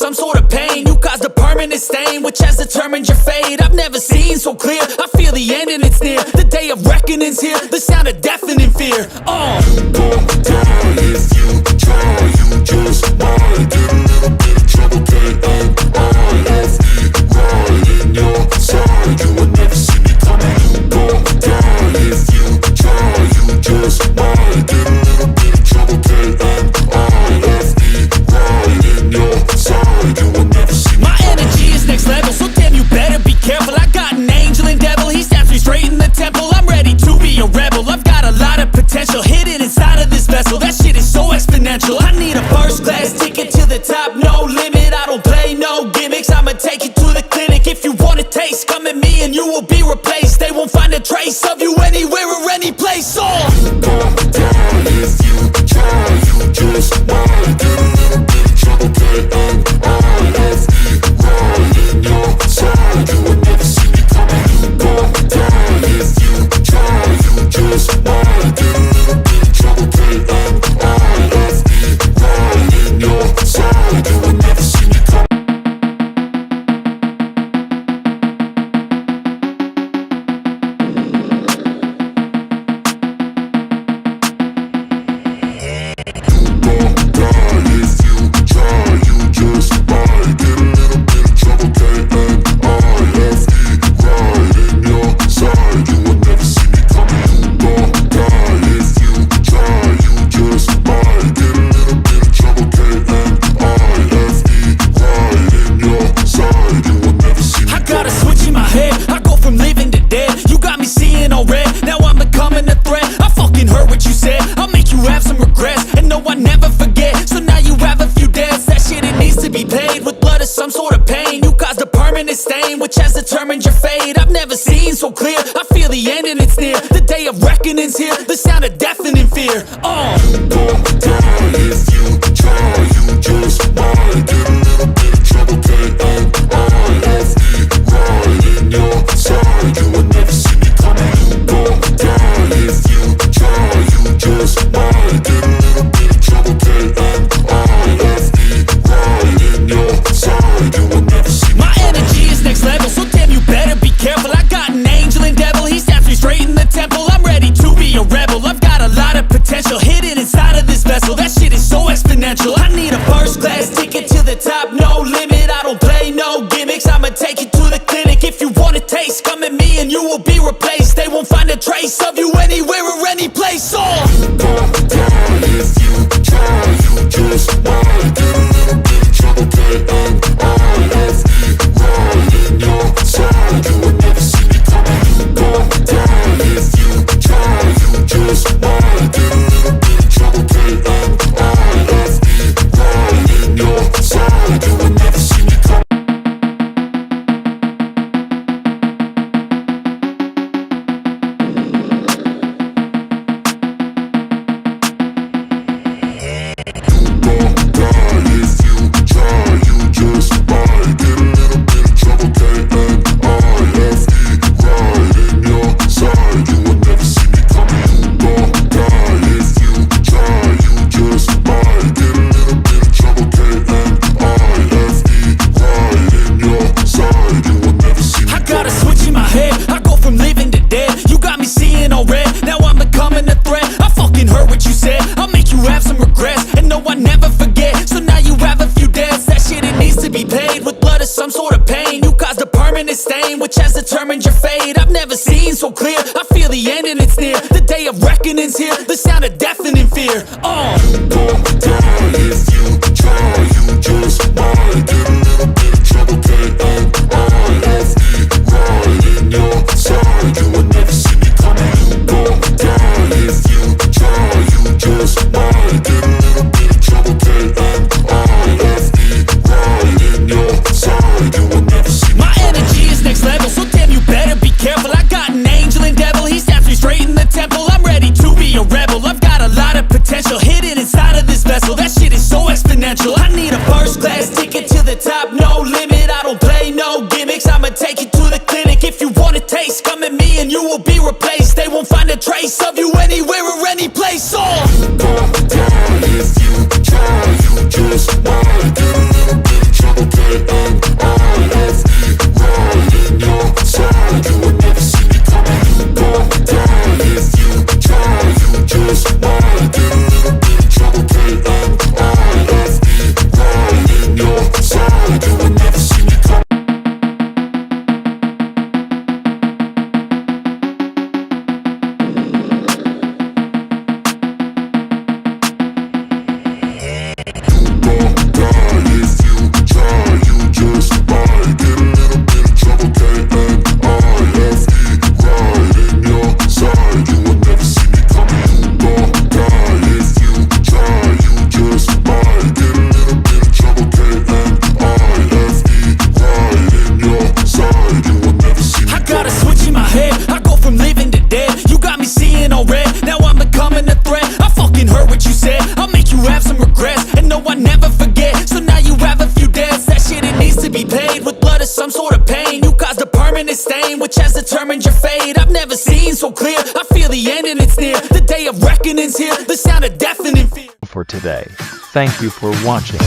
some sort of pain. You caused a permanent stain, which has determined your fate. I've never seen so clear, I feel the end and it's near. The day of reckoning's here, the sound of deafening fear. You gon' die if you try, you just might get a little bit of trouble, K-N-I-F-E, right in your side, you will never see me coming. You gon' die if you try, you just might get a little bit of trouble, K-N-I-F-E, right in your side, you will never see me coming. My energy is next level, so damn you better be careful. I got an angel and devil, he stabs me straight in the temple. I'm ready to be a rebel, I've got a lot of potential hidden inside of this vessel. That shit is so exponential. I need a first class ticket to the top, no limit. I don't play no gimmicks, I'ma take you to the clinic. If you want a taste, come at me and you will be replaced. They won't find a trace of you anywhere or any place. You gon' die if you try, you just might get a little bit of trouble, K-N-I-F-E, right in your side, you will never see me coming. You gon' die if you try, you just might get a little bit of trouble, K-N-I-F-E, right in your side, you will never see me coming. Some sort of pain, you caused a permanent stain, which has determined your fate. I've never seen so clear, I feel the end and it's near. The day of reckoning's here, the sound of deafening fear. You gon' die if you try, you just might get a little bit of trouble, K-N-I-F-E, right in your side, you will never see me coming. You gon' die if you try, you just might get a little bit of trouble, K-N-I-F-E, right in your side, you will never see me. My energy is next level, so damn you better be careful. I got an angel and devil, he stabs me straight in the temple. I'm ready to be a rebel, I've got a lot of potential hidden inside of this vessel. That shit is so exponential. I need a first class ticket to the top, no limit. I don't play no gimmicks, I'ma take you to the clinic. If you want a taste, come at me and you will be replaced. They won't find a trace of you anywhere or any place. You gon' die if you try, you just might get a little bit of trouble, K-N-I-F-E, right in your side, you will never see me coming. You gon' die if you try, you just might get a little bit of trouble, K-N-I-F-E, right in your side, you will never see me coming. Some sort of pain, you caused a permanent stain, which has determined your fate. I've never seen so clear, I feel the end and it's near. The day of reckoning's here, the sound of deafening fear. You gon' die if you try, you just might get a little bit of trouble, K-N-I-F-E, right in your side, you will never see me coming. You gon' die if you try, you just might get a little bit of trouble, K-N-I-F-E, right in your side, you will never see me. My energy is next level, so damn you better be careful. I got an angel and devil, he stabs me straight in the temple. I'm ready to be a rebel, I've got a lot of potential hidden inside of this vessel. That shit is so exponential. I need a first class ticket to the top, no limit. I don't play no gimmicks, I'ma take you to the clinic. If you want a taste, come at me and you will be replaced. They won't find a trace of you anywhere or any place. You gon' die if you try, you just might get a little bit of trouble, stain which has determined your fate. I've never seen so clear, I feel the end and it's near. The day of reckoning's here, the sound of deafening fear. For today, thank you for watching.